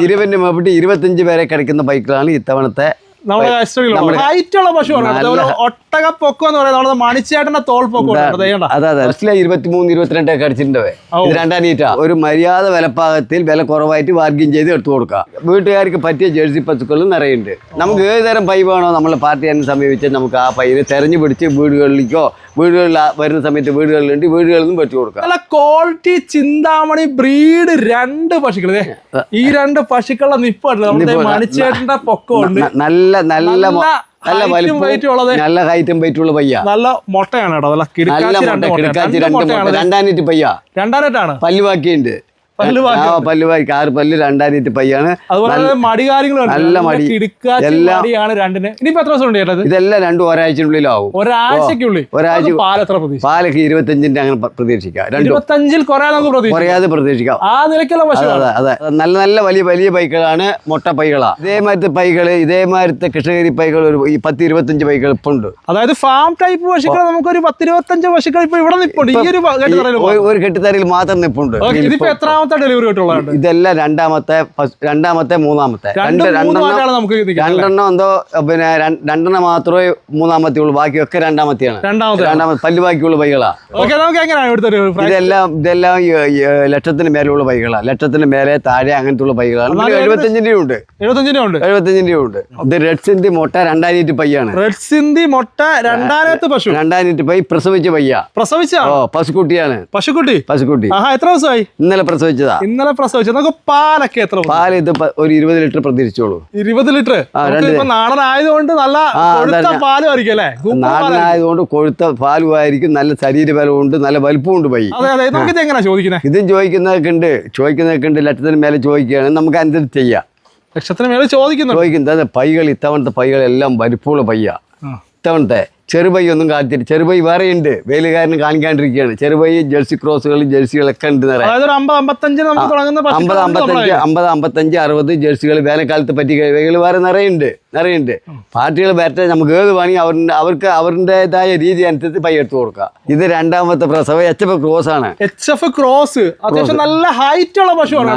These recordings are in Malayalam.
20 മുതൽ 25 വരെ കിടക്കുന്ന ബൈക്കുകളാണ് ഇത്തവണത്തെ ഹൈറ്റുള്ള പശുവാണ്. ഒട്ടക പൊക്കം എന്ന് പറയുന്നത് മണിച്ചേട്ടന്റെ തോൾ പൊക്കം. അതെ 23, 22 ഒക്കെ അടിച്ചിട്ടുണ്ട്. ഇത് 2 നീറ്റാ. ഒരു മര്യാദ വിലപ്പാകത്തിൽ വില കുറവായിട്ട് ബാർഗിൻ ചെയ്ത് എടുത്തു കൊടുക്കുക. വീട്ടുകാർക്ക് പറ്റിയ ജേഴ്സി പശുക്കളും നിറയുണ്ട്. നമുക്ക് ഏത് തരം പൈ വേണോ നമ്മൾ പാർട്ടി തന്നെ സമീപിച്ച് നമുക്ക് ആ പൈനെ തെരഞ്ഞു പിടിച്ച് വീടുകളിലേക്കോ വീടുകളിൽ വരുന്ന സമയത്ത് വീടുകളിലുണ്ട് വീടുകളിൽ നിന്നും വെച്ചു കൊടുക്കുക. നല്ല ക്വാളിറ്റി ചിന്താമണി ബ്രീഡ് 2 പശുക്കൾ. ഈ 2 പശുക്കളുടെ നിപ്പാണ് മണിച്ചേട്ടന്റെ പൊക്കമുണ്ട്. നല്ല വലിപ്പം നല്ല ഹൈറ്റും വെയിറ്റുള്ള പയ്യ. നല്ല മുട്ടയാണ് കേട്ടോ. കിടക്കാച്ചി 2 നീറ്റ് പയ്യ. 2 നീറ്റാണ്. പല്ല് ബാക്കിയുണ്ട്. പല്ല് 6 പല്ല് 2 നീറ്റ് പയ്യാണ്. നല്ല മടി. ഇതെല്ലാം 2 ഒരാഴ്ചനുള്ളിലാവും. പാലൊക്കെ 25 അങ്ങനെ പ്രതീക്ഷിക്കാം. 25 കുറയാതെ പ്രതീക്ഷിക്കാം. അതെ നല്ല വലിയ ബൈക്കുകളാണ്. മുട്ട പൈകളാ. ഇതേമാരത്തെ പൈകള് ഇതേമാരത്തെ കൃഷ്ണഗിരി പൈകൾ ഒരു 10-25 പൈകൾ ഇപ്പൊ ഉണ്ട്. അതായത് ഫാം ടൈപ്പ് പശുക്കൾ നമുക്ക് ഒരു 10-25 പശുക്കൾ ഇപ്പൊ ഇവിടെ നിൽപ്പുണ്ട്. ഒരു കെട്ടിത്തറയിൽ മാത്രം നിൽപ്പുണ്ട്. ഡെലിവറി ആയിട്ടുള്ള ഇതെല്ലാം രണ്ടാമത്തെ മൂന്നാമത്തെ 2 എന്തോ പിന്നെ 2 മാത്രമേ മൂന്നാമത്തെ ഉള്ളൂ. ബാക്കിയൊക്കെ രണ്ടാമത്തെയാണ്. പല്ല് ബാക്കിയുള്ള ബൈകളാ. ഇതെല്ലാം ലക്ഷത്തിന് മേലുള്ള ബൈകളാ. ലക്ഷത്തിന് മേലെ താഴെ അങ്ങനത്തെ ഉള്ള ബൈകളാണ്. 75 രൂപയുണ്ട്. 75 രൂപയുണ്ട്. ഇത് റെഡ് സിന്ധി മുട്ട 2 നീറ്റ് പയ്യാണ്. റെഡ് സിന്ധി മുട്ട 2 പശു. 2 നീറ്റ് പൈ പ്രസവിച്ച പയ്യ. പശുക്കുട്ടിയാണ്. പശുക്കുട്ടി എത്ര ദിവസമായി? ഇന്നലെ പ്രസവിച്ചതാ. നമുക്ക് പാലൊക്കെ എത്ര? പാല് ഇത് ഒരു 20 ലിറ്റർ പ്രതീക്ഷിച്ചോളൂ. 20 ലിറ്റർ. നാടനായതുകൊണ്ട് നല്ല പാലും ആയിരിക്കും അല്ലേ? നാടനായതുകൊണ്ട് കൊഴുത്ത പാലുമായിരിക്കും. നല്ല ശരീരബലമുണ്ട്. നല്ല വലിപ്പമുണ്ട് പൈ. നമുക്ക് എങ്ങനെയാ ചോദിക്കുന്നത്? ഇതും ചോദിക്കുന്നതൊക്കെ ഉണ്ട്. ലക്ഷത്തിന് മേലെ ചോദിക്കുകയാണ്. നമുക്ക് അനുസരിച്ച് ചെയ്യാം. ലക്ഷത്തിന് മേലെ ചോദിക്കുന്നത് പൈകൾ ഇത്തവണത്തെ പൈകളെല്ലാം വലിപ്പമുള്ള പയ്യ. ഇത്തവണത്തെ ചെറുപൈ ഒന്നും കാണിച്ചിട്ട് ചെറുപൈ വേറെ ഉണ്ട്. വേലുകാരന് കാണിക്കാണ്ടിരിക്കുകയാണ്. ചെറുപൈ ജേഴ്സി ക്രോസുകളും ജേഴ്സികളൊക്കെ ഉണ്ട്. 50, 55, 60 ജേഴ്സികൾ വേനൽക്കാലത്ത് പറ്റിയ വേറെ നിറയുണ്ട്. പാർട്ടികൾ വരട്ടെ. നമുക്ക് ഏത് വേണമെങ്കിൽ അവരുടേതായ രീതി അനുസരിച്ച് പൈ എടുത്തു കൊടുക്കുക. ഇത് 2ാമത്തെ പ്രസവം HF ക്രോസ് ആണ്. HF ക്രോസ് അത്യാവശ്യം നല്ല ഹൈറ്റ് ഉള്ള പശുവാണ്.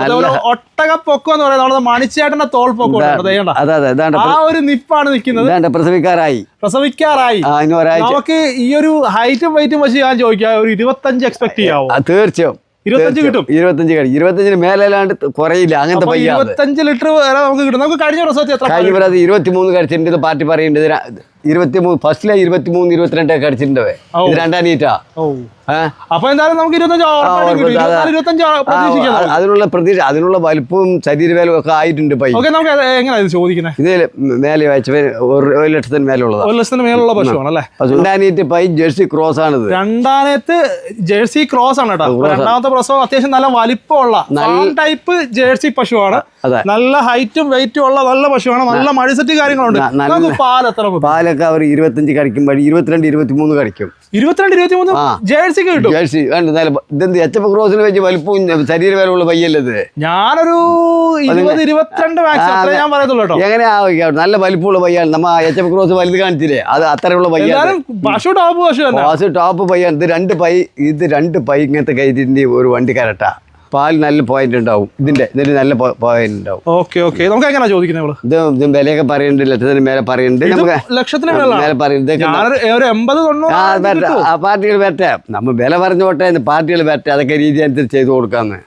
ഒട്ടക പൊക്കം എന്ന് പറയുന്നത് മണിച്ചേട്ടന്റെ തോൾ പൊക്കം. അതെ ആ ഒരു നിപ്പാണ് നിൽക്കുന്നത്. പ്രസവിക്കാറായി. നമുക്ക് ഈ ഒരു ഹൈറ്റും വെയിറ്റും വെച്ച് ഞാൻ ചോദിക്കാം, ഒരു 25 എക്സ്പെക്ട് ചെയ്യാവോ? തീർച്ചയായും 25 കിട്ടും. 25 മേലാണ്ട് കുറയില്ല. അങ്ങനത്തെ 25 ലിറ്റർ വരെ നമുക്ക് കിട്ടും. നമുക്ക് കഴിഞ്ഞ പ്രസവത്തിൽ 23 കഴിച്ചിട്ടുണ്ട്. പാർട്ടി പറയുന്നുണ്ട് 23 ഫസ്റ്റിലെ 23, 22 ഒക്കെ അടിച്ചിട്ടുണ്ട്. 2 നീറ്റാ. അപ്പൊ എന്തായാലും നമുക്ക് 25 അതിനുള്ള പ്രതീക്ഷ, അതിനുള്ള വലിപ്പവും ശരീരബലവും ഒക്കെ ആയിട്ടുണ്ട്. പൈ നമുക്ക് എങ്ങനെയാണ് ചോദിക്കുന്നത്? ഇത് മേലെ വായിച്ച 1 ലക്ഷത്തിന് മേലുള്ളത്. 1 ലക്ഷത്തിന് മേലുള്ള പശുവാണല്ലേ? 2 നീറ്റ് പൈ ജേഴ്സി ക്രോസ് ആണിത്. 2ാമത്തെ ജേഴ്സി ക്രോസ് ആണ് കേട്ടോ. 2ാമത്തെ പ്രസവം അത്യാവശ്യം നല്ല വലിപ്പമുള്ള ടൈപ്പ് ജേഴ്സി പശുവാണ്. നല്ല ഹൈറ്റും വെയിറ്റും ഉള്ള നല്ല പശുവാണ്. നല്ല മടിസെറ്റ് കാര്യങ്ങളുണ്ട്. പാൽ എത്ര? പാലൊക്കെ അവർ 25 കടിക്കുമ്പോൾ 22, 23 കടിക്കും. 22, 23 ജേഴ്സി കിട്ടും. ജേഴ്സി ഇതെന്ത് HF ക്രോസിന് വെച്ച് വലിപ്പവും ശരീരബലമുള്ള പയ്യല്ലത്. ഞാനൊരു 20, 22 ഞാൻ പറയത്തുള്ളൂ കേട്ടോ. എങ്ങനെയാ നല്ല വലിപ്പമുള്ള പയ്യാണ്. നമ്മ HF ക്രോസ് വലുത് കാണിച്ചില്ലേ, അത് അത്രയുള്ള പയ്യാണ്. പശു ടോപ്പ് പയ്യാണ്. ഇത് 2 പൈ ഇങ്ങനത്തെ കയറ്റിന്റെ ഒരു വണ്ടി കരട്ടാ. പാൽ നല്ല പോയിന്റ് ഉണ്ടാവും. ഇതിന്റെ നല്ല പോയിന്റ് ഉണ്ടാവും. നമുക്ക് എങ്ങനെയാ ചോദിക്കുന്നത്? ഇത് വിലയൊക്കെ പറയുന്നുണ്ട്. ലക്ഷത്തിന് മേലെ പറയുന്നുണ്ട്. നമുക്ക് ലക്ഷത്തിന് മേലെ പറയുന്നത് പാർട്ടികൾ വരട്ടെ. നമ്മൾ വില പറഞ്ഞോട്ടെ. പാർട്ടികൾ വരട്ടെ. അതൊക്കെ രീതി അനുസരിച്ച് ചെയ്ത് കൊടുക്കാന്ന്.